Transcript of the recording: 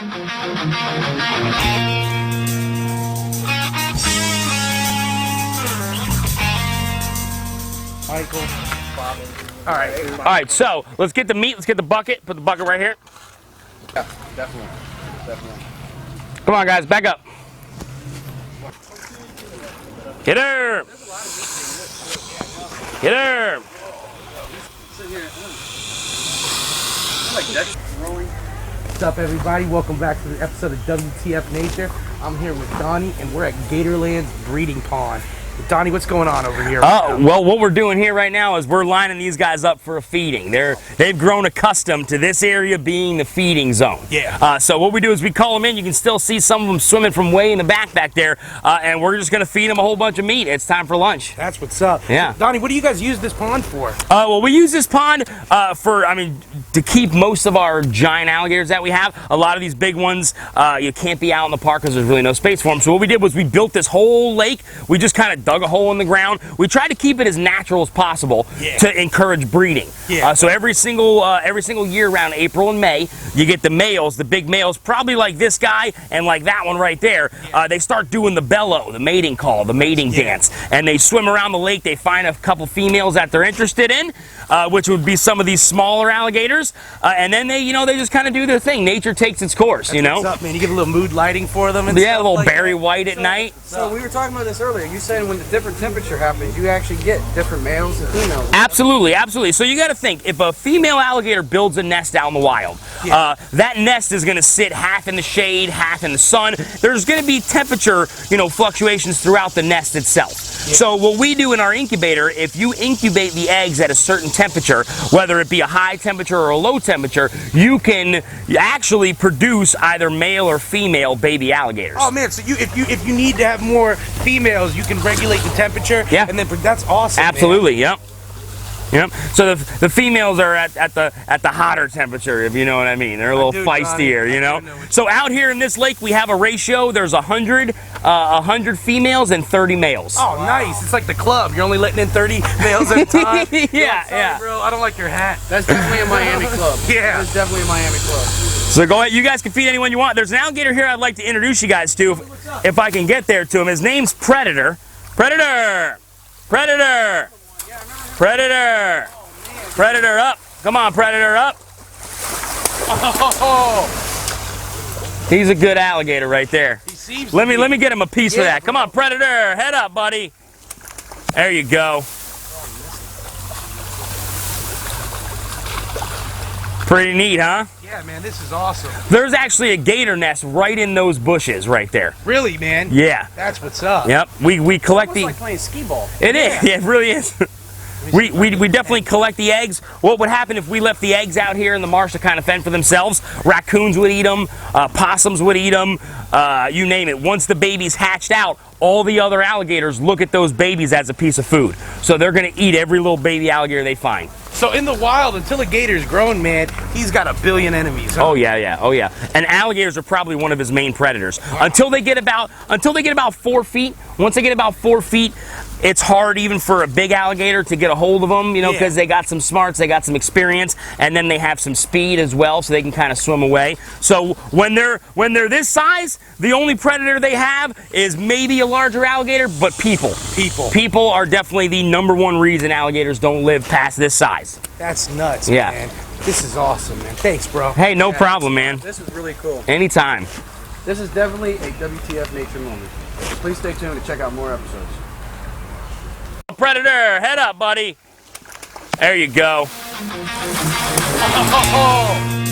Michael. All right, so let's get the meat. Let's get the bucket. Put the bucket right here. Yeah, definitely. Definitely. Come on, guys, back up. Get her. Get her. What's up, everybody? Welcome back to the episode of W.T.F Nature. I'm here with Donny, and we're at Gatorland's breeding pond. Donny, what's going on over here? Well, what we're doing here right now is we're lining these guys up for a feeding. They've grown accustomed to this area being the feeding zone. Yeah. So what we do is we call them in. You can still see some of them swimming from way in the back there, and we're just going to feed them a whole bunch of meat. It's time for lunch. That's what's up. Yeah. Donny, what do you guys use this pond for? Well, we use this pond to keep most of our giant alligators that we have. A lot of these big ones, you can't be out in the park because there's really no space for them. So what we did was we built this whole lake. We just kind of dug a hole in the ground. We tried to keep it as natural as possible to encourage breeding. Yeah. So every single year around April and May, you get the males, the big males, probably like this guy and like that one right there. They start doing the bellow, the mating call, the mating dance, and they swim around the lake. They find a couple females that they're interested in, which would be some of these smaller alligators, and then they just kind of do their thing. Nature takes its course. That's what's up, man. You get a little mood lighting for them and yeah, stuff a little like berry that. white at night. So we were talking about this earlier. You saying when the different temperature happens, you actually get different males and females. Absolutely, absolutely. So you got to think, if a female alligator builds a nest out in the wild, that nest is going to sit half in the shade, half in the sun. There's going to be temperature, fluctuations throughout the nest itself. So what we do in our incubator, if you incubate the eggs at a certain temperature, whether it be a high temperature or a low temperature, you can actually produce either male or female baby alligators. Oh man, so if you need to have more females, you can regulate the temperature. Yeah. And then that's awesome. Absolutely. Man. Yep. So the females are at the hotter temperature, if you know what I mean. They're a little feistier, So out here in this lake, we have a ratio. There's 100 females and 30 males. Oh, nice. It's like the club. You're only letting in 30 males at a time. Yeah. Bro, I don't like your hat. That's definitely a Miami club. Yeah. That's definitely a Miami club. So go ahead. You guys can feed anyone you want. There's an alligator here I'd like to introduce you guys to, if I can get there to him. His name's Predator. Predator. Predator. Predator! Predator up! Come on, Predator up! Oh. He's a good alligator right there. He seems let me get him a piece of that. Come on, Predator! Head up, buddy! There you go. Pretty neat, huh? Yeah, man, this is awesome. There's actually a gator nest right in those bushes right there. Really, man? Yeah. That's what's up. Yep. We collect It's like playing skee ball. It is. Yeah, it really is. We definitely collect the eggs. What would happen if we left the eggs out here in the marsh to kind of fend for themselves? Raccoons would eat them, possums would eat them, you name it. Once the baby's hatched out, all the other alligators look at those babies as a piece of food. So they're going to eat every little baby alligator they find. So in the wild, until a gator's grown, man, he's got a billion enemies. Huh? Oh yeah. And alligators are probably one of his main predators. Wow. Until they get about 4 feet. Once they get about 4 feet, it's hard even for a big alligator to get a hold of them, because they got some smarts, they got some experience, and then they have some speed as well, so they can kind of swim away. So when they're this size, the only predator they have is maybe a larger alligator, but people. People are definitely the #1 reason alligators don't live past this size. That's nuts, man. This is awesome, man. Thanks, bro. Hey, no problem, man. This is really cool. Anytime. This is definitely a WTF Nature moment. Please stay tuned to check out more episodes. Predator, head up, buddy. There you go. Oh.